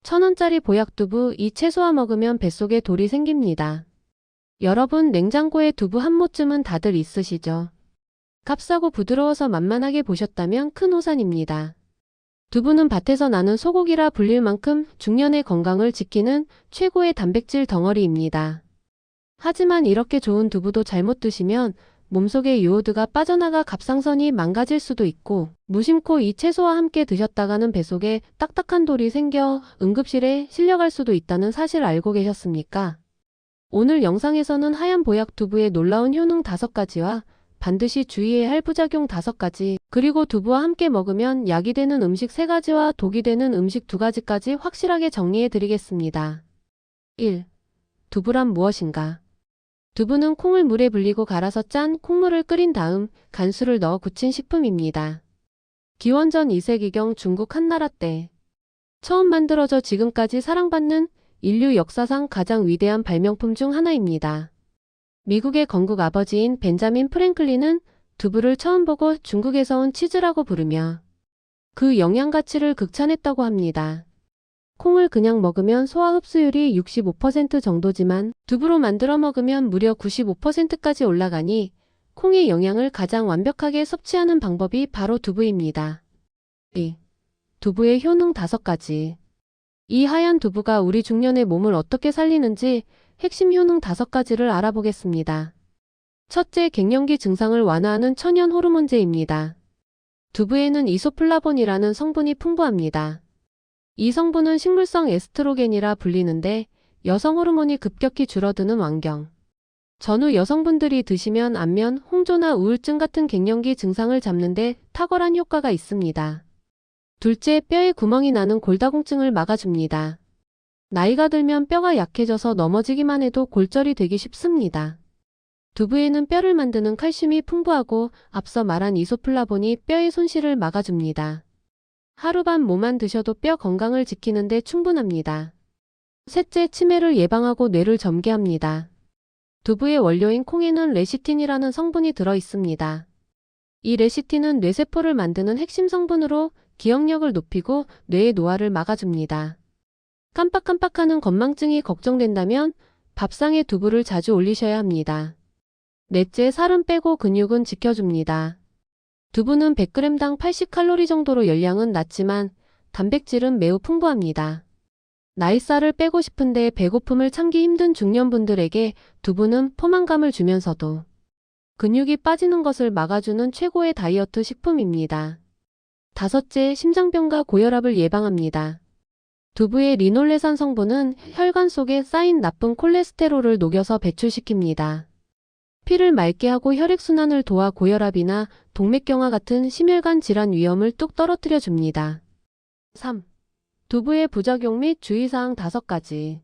1,000원짜리 보약두부 이 채소와 먹으면 뱃속에 돌이 생깁니다. 여러분 냉장고에 두부 한 모쯤은 다들 있으시죠? 값싸고 부드러워서 만만하게 보셨다면 큰 오산입니다. 두부는 밭에서 나는 소고기라 불릴 만큼 중년의 건강을 지키는 최고의 단백질 덩어리입니다. 하지만 이렇게 좋은 두부도 잘못 드시면 몸속의 요오드가 빠져나가 갑상선이 망가질 수도 있고 무심코 이 채소와 함께 드셨다가는 뱃속에 딱딱한 돌이 생겨 응급실에 실려갈 수도 있다는 사실 알고 계셨습니까? 오늘 영상에서는 하얀 보약 두부의 놀라운 효능 5가지와 반드시 주의해야 할 부작용 5가지, 그리고 두부와 함께 먹으면 약이 되는 음식 3가지와 독이 되는 음식 2가지까지 확실하게 정리해 드리겠습니다. 1. 두부란 무엇인가? 두부는 콩을 물에 불리고 갈아서 짠 콩물을 끓인 다음 간수를 넣어 굳힌 식품입니다. 기원전 2세기경 중국 한나라 때 처음 만들어져 지금까지 사랑받는 인류 역사상 가장 위대한 발명품 중 하나입니다. 미국의 건국 아버지인 벤자민 프랭클린은 두부를 처음 보고 중국에서 온 치즈라고 부르며 그 영양 가치를 극찬했다고 합니다. 콩을 그냥 먹으면 소화 흡수율이 65% 정도지만 두부로 만들어 먹으면 무려 95%까지 올라가니 콩의 영양을 가장 완벽하게 섭취하는 방법이 바로 두부입니다. 2. 두부의 효능 5가지. 이 하얀 두부가 우리 중년의 몸을 어떻게 살리는지 핵심 효능 5가지를 알아보겠습니다. 첫째, 갱년기 증상을 완화하는 천연 호르몬제입니다. 두부에는 이소플라본이라는 성분이 풍부합니다. 이 성분은 식물성 에스트로겐이라 불리는데 여성 호르몬이 급격히 줄어드는 환경, 전후 여성분들이 드시면 안면, 홍조나 우울증 같은 갱년기 증상을 잡는데 탁월한 효과가 있습니다. 둘째, 뼈에 구멍이 나는 골다공증을 막아줍니다. 나이가 들면 뼈가 약해져서 넘어지기만 해도 골절이 되기 쉽습니다. 두부에는 뼈를 만드는 칼슘이 풍부하고 앞서 말한 이소플라본이 뼈의 손실을 막아줍니다. 하루밤 뭐만 드셔도 뼈 건강을 지키는데 충분합니다. 셋째, 치매를 예방하고 뇌를 젊게 합니다. 두부의 원료인 콩에는 레시틴이라는 성분이 들어있습니다. 이 레시틴은 뇌세포를 만드는 핵심 성분으로 기억력을 높이고 뇌의 노화를 막아줍니다. 깜빡깜빡하는 건망증이 걱정된다면 밥상에 두부를 자주 올리셔야 합니다. 넷째, 살은 빼고 근육은 지켜줍니다. 두부는 100g당 80칼로리 정도로 열량은 낮지만 단백질은 매우 풍부합니다. 나이살을 빼고 싶은데 배고픔을 참기 힘든 중년분들에게 두부는 포만감을 주면서도 근육이 빠지는 것을 막아주는 최고의 다이어트 식품입니다. 다섯째, 심장병과 고혈압을 예방합니다. 두부의 리놀레산 성분은 혈관 속에 쌓인 나쁜 콜레스테롤을 녹여서 배출시킵니다. 피를 맑게 하고 혈액순환을 도와 고혈압이나 동맥경화 같은 심혈관 질환 위험을 뚝 떨어뜨려 줍니다. 3. 두부의 부작용 및 주의사항 5가지.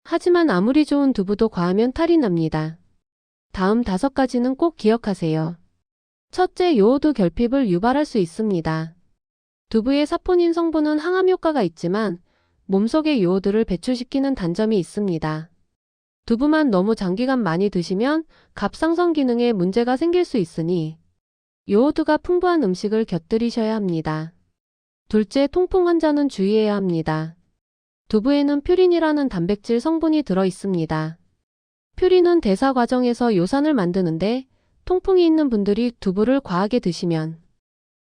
하지만 아무리 좋은 두부도 과하면 탈이 납니다. 다음 5가지는 꼭 기억하세요. 첫째, 요오드 결핍을 유발할 수 있습니다. 두부의 사포닌 성분은 항암 효과가 있지만 몸속의 요오드를 배출시키는 단점이 있습니다. 두부만 너무 장기간 많이 드시면 갑상선 기능에 문제가 생길 수 있으니 요오드가 풍부한 음식을 곁들이셔야 합니다. 둘째, 통풍 환자는 주의해야 합니다. 두부에는 퓨린이라는 단백질 성분이 들어있습니다. 퓨린은 대사 과정에서 요산을 만드는데 통풍이 있는 분들이 두부를 과하게 드시면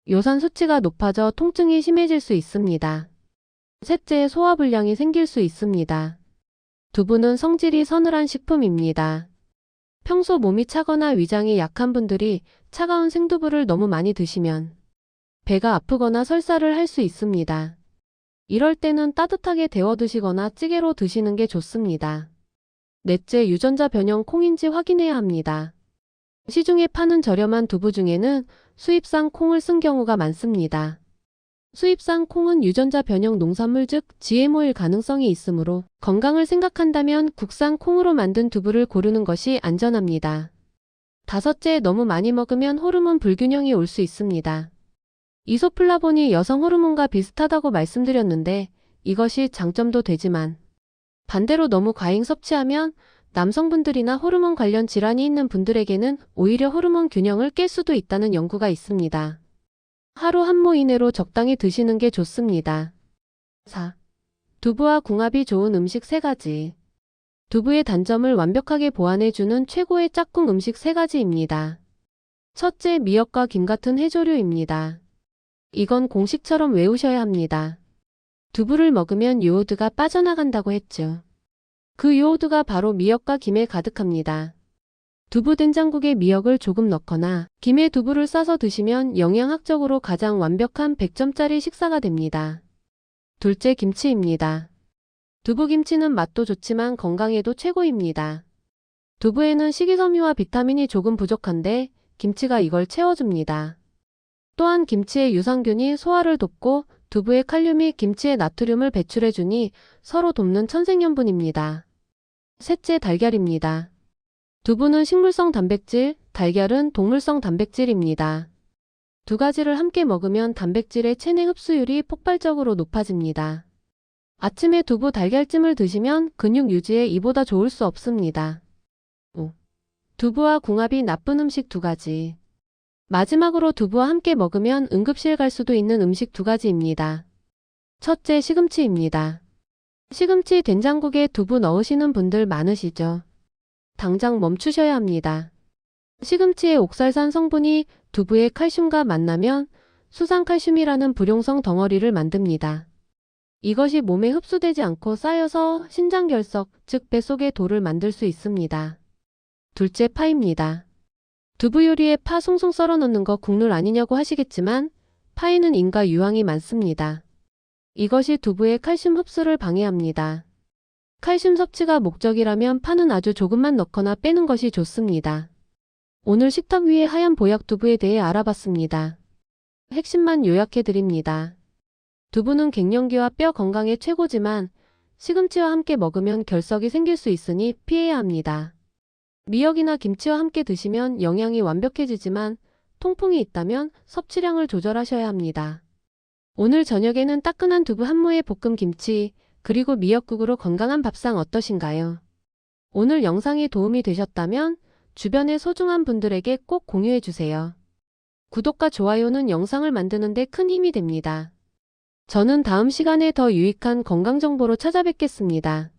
요산 수치가 높아져 통증이 심해질 수 있습니다. 셋째, 소화불량이 생길 수 있습니다. 두부는 성질이 서늘한 식품입니다. 평소 몸이 차거나 위장이 약한 분들이 차가운 생두부를 너무 많이 드시면 배가 아프거나 설사를 할 수 있습니다. 이럴 때는 따뜻하게 데워 드시거나 찌개로 드시는 게 좋습니다. 넷째, 유전자 변형 콩인지 확인해야 합니다. 시중에 파는 저렴한 두부 중에는 수입산 콩을 쓴 경우가 많습니다. 수입산 콩은 유전자 변형 농산물 즉 GMO일 가능성이 있으므로 건강을 생각한다면 국산 콩으로 만든 두부를 고르는 것이 안전합니다. 다섯째, 너무 많이 먹으면 호르몬 불균형이 올 수 있습니다. 이소플라본이 여성 호르몬과 비슷하다고 말씀드렸는데 이것이 장점도 되지만 반대로 너무 과잉 섭취하면 남성분들이나 호르몬 관련 질환이 있는 분들에게는 오히려 호르몬 균형을 깰 수도 있다는 연구가 있습니다. 하루 한 모 이내로 적당히 드시는 게 좋습니다. 4. 두부와 궁합이 좋은 음식 3가지. 두부의 단점을 완벽하게 보완해주는 최고의 짝꿍 음식 3가지입니다. 첫째, 미역과 김 같은 해조류입니다. 이건 공식처럼 외우셔야 합니다. 두부를 먹으면 요오드가 빠져나간다고 했죠. 그 요오드가 바로 미역과 김에 가득합니다. 두부 된장국에 미역을 조금 넣거나 김에 두부를 싸서 드시면 영양학적으로 가장 완벽한 100점짜리 식사가 됩니다. 둘째, 김치입니다. 두부김치는 맛도 좋지만 건강에도 최고입니다. 두부에는 식이섬유와 비타민이 조금 부족한데 김치가 이걸 채워줍니다. 또한 김치의 유산균이 소화를 돕고 두부의 칼륨이 김치의 나트륨을 배출해주니 서로 돕는 천생연분입니다. 셋째, 달걀입니다. 두부는 식물성 단백질, 달걀은 동물성 단백질입니다. 2가지를 함께 먹으면 단백질의 체내 흡수율이 폭발적으로 높아집니다. 아침에 두부 달걀찜을 드시면 근육 유지에 이보다 좋을 수 없습니다. 5. 두부와 궁합이 나쁜 음식 2가지. 마지막으로 두부와 함께 먹으면 응급실 갈 수도 있는 음식 2가지입니다. 첫째, 시금치입니다. 시금치 된장국에 두부 넣으시는 분들 많으시죠? 당장 멈추셔야 합니다. 시금치의 옥살산 성분이 두부의 칼슘과 만나면 수산칼슘이라는 불용성 덩어리를 만듭니다. 이것이 몸에 흡수되지 않고 쌓여서 신장결석, 즉 뱃속에 돌을 만들 수 있습니다. 둘째, 파입니다. 두부 요리에 파 송송 썰어 넣는 거 국룰 아니냐고 하시겠지만 파에는 인과 유황이 많습니다. 이것이 두부의 칼슘 흡수를 방해합니다. 칼슘 섭취가 목적이라면 파는 아주 조금만 넣거나 빼는 것이 좋습니다. 오늘 식탁 위에 하얀 보약 두부에 대해 알아봤습니다. 핵심만 요약해드립니다. 두부는 갱년기와 뼈 건강에 최고지만 시금치와 함께 먹으면 결석이 생길 수 있으니 피해야 합니다. 미역이나 김치와 함께 드시면 영양이 완벽해지지만 통풍이 있다면 섭취량을 조절하셔야 합니다. 오늘 저녁에는 따끈한 두부 한 무에 볶음 김치, 그리고 미역국으로 건강한 밥상 어떠신가요? 오늘 영상이 도움이 되셨다면 주변의 소중한 분들에게 꼭 공유해주세요. 구독과 좋아요는 영상을 만드는 데 큰 힘이 됩니다. 저는 다음 시간에 더 유익한 건강 정보로 찾아뵙겠습니다.